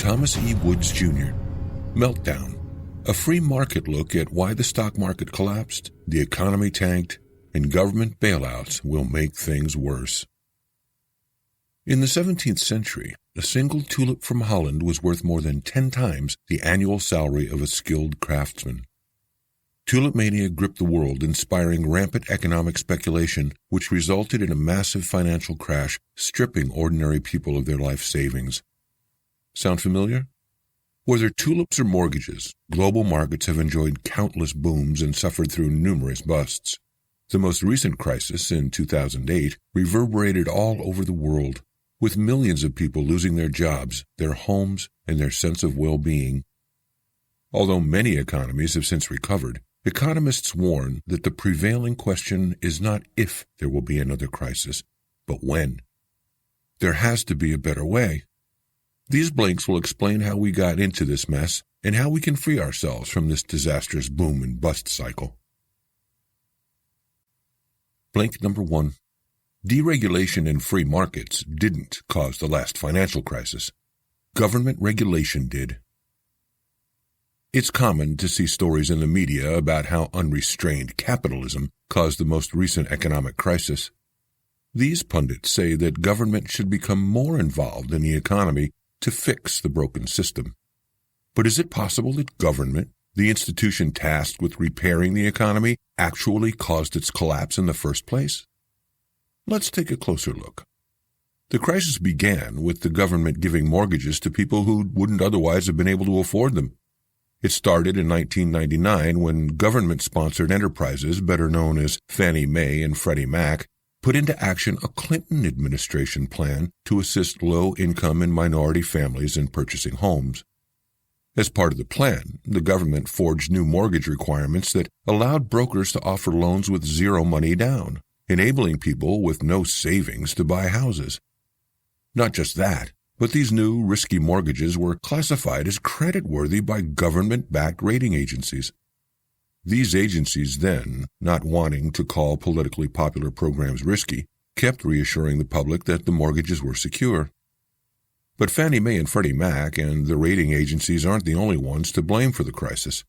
Thomas E. Woods Jr. Meltdown, a free market look at why the stock market collapsed, the economy tanked, and government bailouts will make things worse. In the 17th century, a single tulip from Holland was worth more than 10 times the annual salary of a skilled craftsman. Tulip mania gripped the world, inspiring rampant economic speculation, which resulted in a massive financial crash, stripping ordinary people of their life savings. Sound familiar? Whether tulips or mortgages, global markets have enjoyed countless booms and suffered through numerous busts. The most recent crisis, in 2008, reverberated all over the world, with millions of people losing their jobs, their homes, and their sense of well-being. Although many economies have since recovered, economists warn that the prevailing question is not if there will be another crisis, but when. There has to be a better way. These blinks will explain how we got into this mess and how we can free ourselves from this disastrous boom and bust cycle. Blink number 1. Deregulation and free markets didn't cause the last financial crisis. Government regulation did. It's common to see stories in the media about how unrestrained capitalism caused the most recent economic crisis. These pundits say that government should become more involved in the economy to fix the broken system. But is it possible that government, the institution tasked with repairing the economy, actually caused its collapse in the first place? Let's take a closer look. The crisis began with the government giving mortgages to people who wouldn't otherwise have been able to afford them. It started in 1999 when government-sponsored enterprises, better known as Fannie Mae and Freddie Mac, put into action a Clinton administration plan to assist low-income and minority families in purchasing homes. As part of the plan, the government forged new mortgage requirements that allowed brokers to offer loans with zero money down, enabling people with no savings to buy houses. Not just that, but these new risky mortgages were classified as creditworthy by government-backed rating agencies. These agencies then, not wanting to call politically popular programs risky, kept reassuring the public that the mortgages were secure. But Fannie Mae and Freddie Mac and the rating agencies aren't the only ones to blame for the crisis.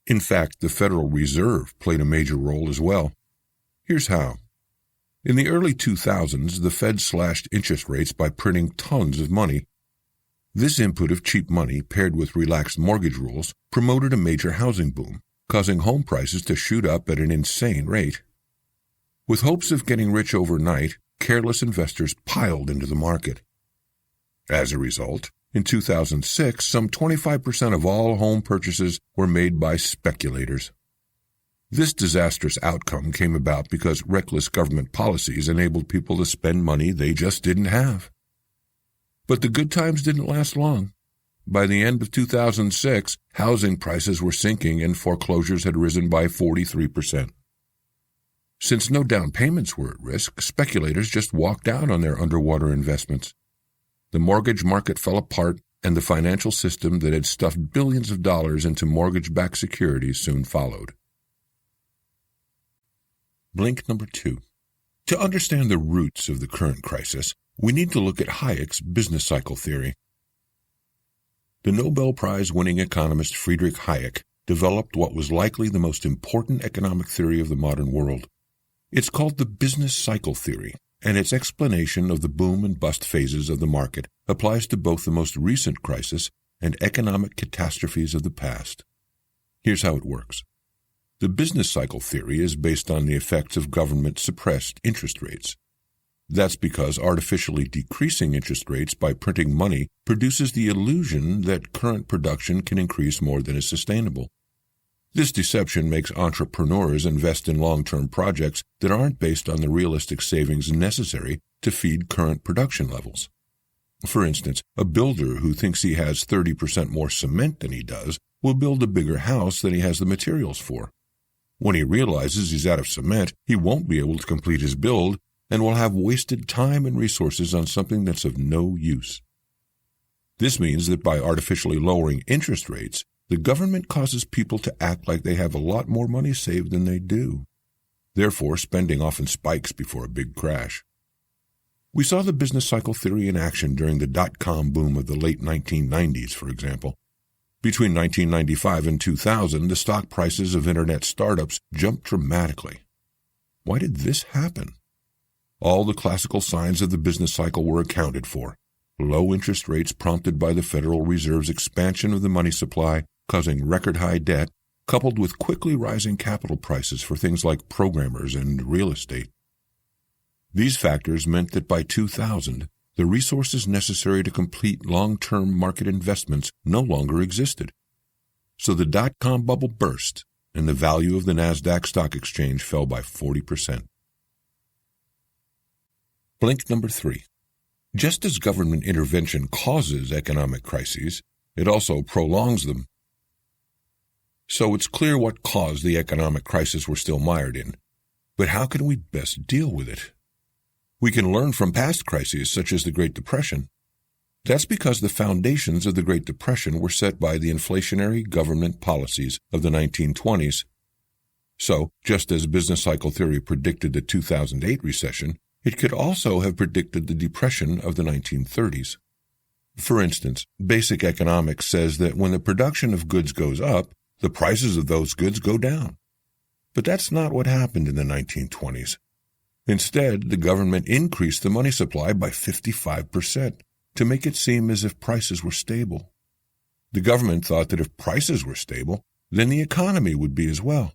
In fact, the Federal Reserve played a major role as well. Here's how. In the early 2000s, the Fed slashed interest rates by printing tons of money. This input of cheap money, paired with relaxed mortgage rules, promoted a major housing boom, causing home prices to shoot up at an insane rate. With hopes of getting rich overnight, careless investors piled into the market. As a result, in 2006, some 25% of all home purchases were made by speculators. This disastrous outcome came about because reckless government policies enabled people to spend money they just didn't have. But the good times didn't last long. By the end of 2006, housing prices were sinking and foreclosures had risen by 43%. Since no down payments were at risk, speculators just walked out on their underwater investments. The mortgage market fell apart, and the financial system that had stuffed billions of dollars into mortgage-backed securities soon followed. Blink number 2. To understand the roots of the current crisis, we need to look at Hayek's business cycle theory. The Nobel Prize-winning economist Friedrich Hayek developed what was likely the most important economic theory of the modern world. It's called the business cycle theory, and its explanation of the boom and bust phases of the market applies to both the most recent crisis and economic catastrophes of the past. Here's how it works. The business cycle theory is based on the effects of government-suppressed interest rates. That's because artificially decreasing interest rates by printing money produces the illusion that current production can increase more than is sustainable. This deception makes entrepreneurs invest in long-term projects that aren't based on the realistic savings necessary to feed current production levels. For instance, a builder who thinks he has 30% more cement than he does will build a bigger house than he has the materials for. When he realizes he's out of cement, he won't be able to complete his build and will have wasted time and resources on something that's of no use. This means that by artificially lowering interest rates, the government causes people to act like they have a lot more money saved than they do. Therefore, spending often spikes before a big crash. We saw the business cycle theory in action during the dot-com boom of the late 1990s, for example. Between 1995 and 2000, the stock prices of Internet startups jumped dramatically. Why did this happen? All the classical signs of the business cycle were accounted for. Low interest rates prompted by the Federal Reserve's expansion of the money supply, causing record-high debt, coupled with quickly rising capital prices for things like programmers and real estate. These factors meant that by 2000, the resources necessary to complete long-term market investments no longer existed. So the dot-com bubble burst, and the value of the NASDAQ stock exchange fell by 40%. Blink number 3. Just as government intervention causes economic crises, it also prolongs them. So it's clear what caused the economic crisis we're still mired in. But how can we best deal with it? We can learn from past crises such as the Great Depression. That's because the foundations of the Great Depression were set by the inflationary government policies of the 1920s. So, just as business cycle theory predicted the 2008 recession, it could also have predicted the depression of the 1930s. For instance, basic economics says that when the production of goods goes up, the prices of those goods go down. But that's not what happened in the 1920s. Instead, the government increased the money supply by 55% to make it seem as if prices were stable. The government thought that if prices were stable, then the economy would be as well.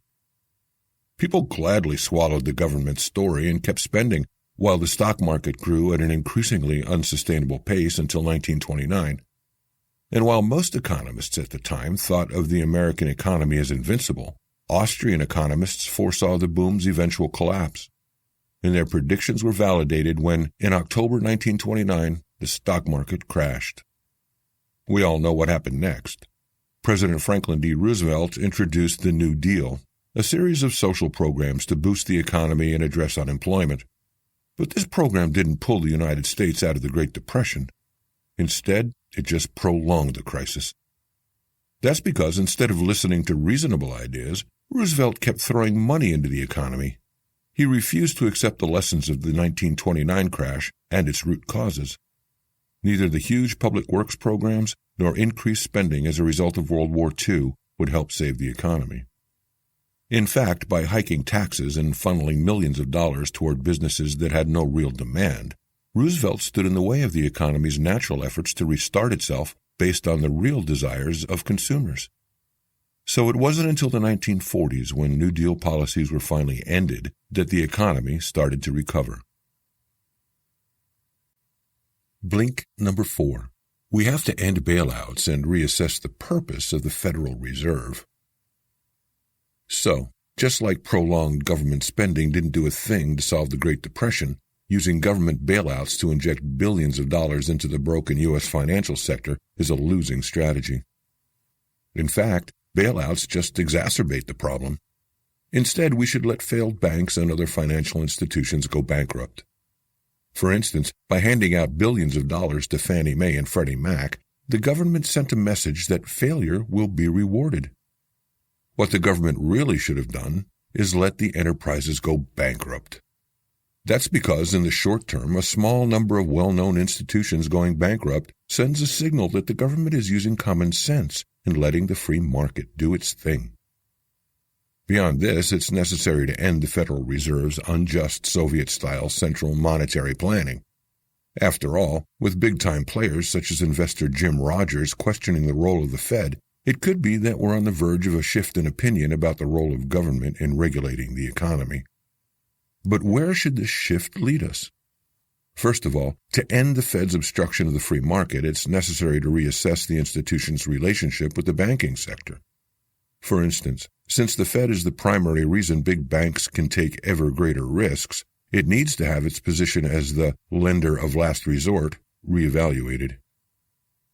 People gladly swallowed the government's story and kept spending, while the stock market grew at an increasingly unsustainable pace until 1929. And while most economists at the time thought of the American economy as invincible, Austrian economists foresaw the boom's eventual collapse. And their predictions were validated when, in October 1929, the stock market crashed. We all know what happened next. President Franklin D. Roosevelt introduced the New Deal, a series of social programs to boost the economy and address unemployment. But this program didn't pull the United States out of the Great Depression. Instead, it just prolonged the crisis. That's because instead of listening to reasonable ideas, Roosevelt kept throwing money into the economy. He refused to accept the lessons of the 1929 crash and its root causes. Neither the huge public works programs nor increased spending as a result of World War II would help save the economy. In fact, by hiking taxes and funneling millions of dollars toward businesses that had no real demand, Roosevelt stood in the way of the economy's natural efforts to restart itself based on the real desires of consumers. So it wasn't until the 1940s, when New Deal policies were finally ended, that the economy started to recover. Blink number 4. We have to end bailouts and reassess the purpose of the Federal Reserve. So, just like prolonged government spending didn't do a thing to solve the Great Depression, using government bailouts to inject billions of dollars into the broken U.S. financial sector is a losing strategy. In fact, bailouts just exacerbate the problem. Instead, we should let failed banks and other financial institutions go bankrupt. For instance, by handing out billions of dollars to Fannie Mae and Freddie Mac, the government sent a message that failure will be rewarded. What the government really should have done is let the enterprises go bankrupt. That's because in the short term, a small number of well-known institutions going bankrupt sends a signal that the government is using common sense and letting the free market do its thing. Beyond this, it's necessary to end the Federal Reserve's unjust Soviet-style central monetary planning. After all, with big-time players such as investor Jim Rogers questioning the role of the Fed, it could be that we're on the verge of a shift in opinion about the role of government in regulating the economy. But where should this shift lead us? First of all, to end the Fed's obstruction of the free market, it's necessary to reassess the institution's relationship with the banking sector. For instance, since the Fed is the primary reason big banks can take ever greater risks, it needs to have its position as the lender of last resort reevaluated.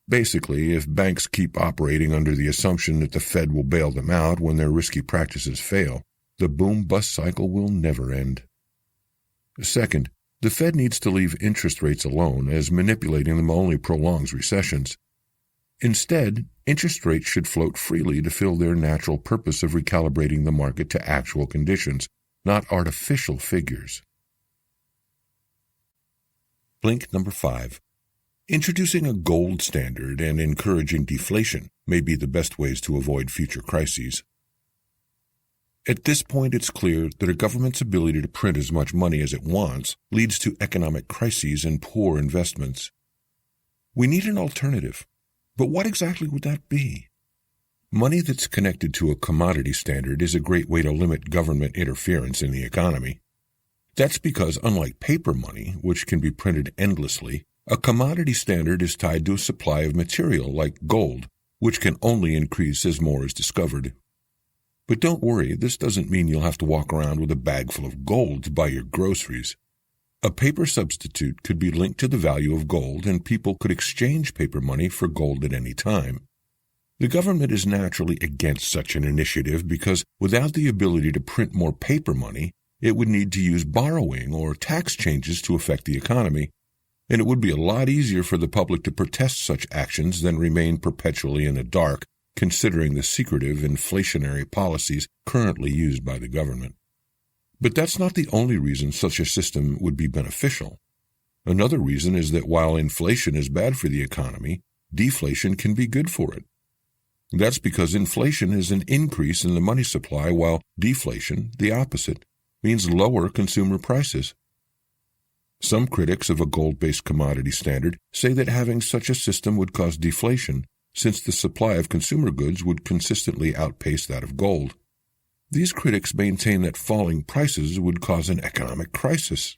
Basically, if banks keep operating under the assumption that the Fed will bail them out when their risky practices fail, the boom-bust cycle will never end. Second, the Fed needs to leave interest rates alone, as manipulating them only prolongs recessions. Instead, interest rates should float freely to fill their natural purpose of recalibrating the market to actual conditions, not artificial figures. Blink number 5. Introducing a gold standard and encouraging deflation may be the best ways to avoid future crises. At this point, it's clear that a government's ability to print as much money as it wants leads to economic crises and poor investments. We need an alternative. But what exactly would that be? Money that's connected to a commodity standard is a great way to limit government interference in the economy. That's because, unlike paper money, which can be printed endlessly, a commodity standard is tied to a supply of material like gold, which can only increase as more is discovered. But don't worry, this doesn't mean you'll have to walk around with a bag full of gold to buy your groceries. A paper substitute could be linked to the value of gold, and people could exchange paper money for gold at any time. The government is naturally against such an initiative because without the ability to print more paper money, it would need to use borrowing or tax changes to affect the economy, and it would be a lot easier for the public to protest such actions than remain perpetually in the dark, considering the secretive inflationary policies currently used by the government. But that's not the only reason such a system would be beneficial. Another reason is that while inflation is bad for the economy, deflation can be good for it. That's because inflation is an increase in the money supply, while deflation, the opposite, means lower consumer prices. Some critics of a gold-based commodity standard say that having such a system would cause deflation, since the supply of consumer goods would consistently outpace that of gold. These critics maintain that falling prices would cause an economic crisis.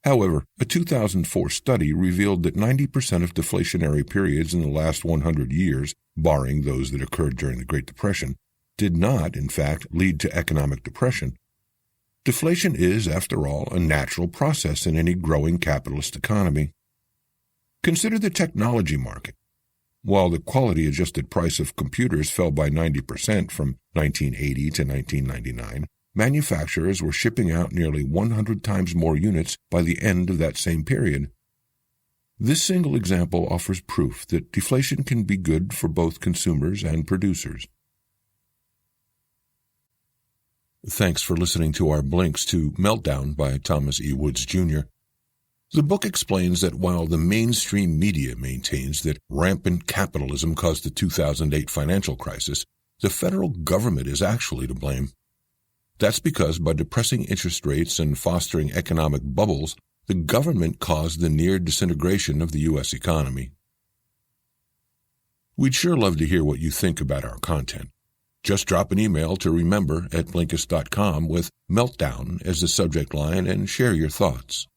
However, a 2004 study revealed that 90% of deflationary periods in the last 100 years, barring those that occurred during the Great Depression, did not, in fact, lead to economic depression. Deflation is, after all, a natural process in any growing capitalist economy. Consider the technology market. While the quality-adjusted price of computers fell by 90% from 1980 to 1999, manufacturers were shipping out nearly 100 times more units by the end of that same period. This single example offers proof that deflation can be good for both consumers and producers. Thanks for listening to our blinks to Meltdown by Thomas E. Woods, Jr. The book explains that while the mainstream media maintains that rampant capitalism caused the 2008 financial crisis, the federal government is actually to blame. That's because by depressing interest rates and fostering economic bubbles, the government caused the near disintegration of the U.S. economy. We'd sure love to hear what you think about our content. Just drop an email to remember@blinkist.com with Meltdown as the subject line and share your thoughts.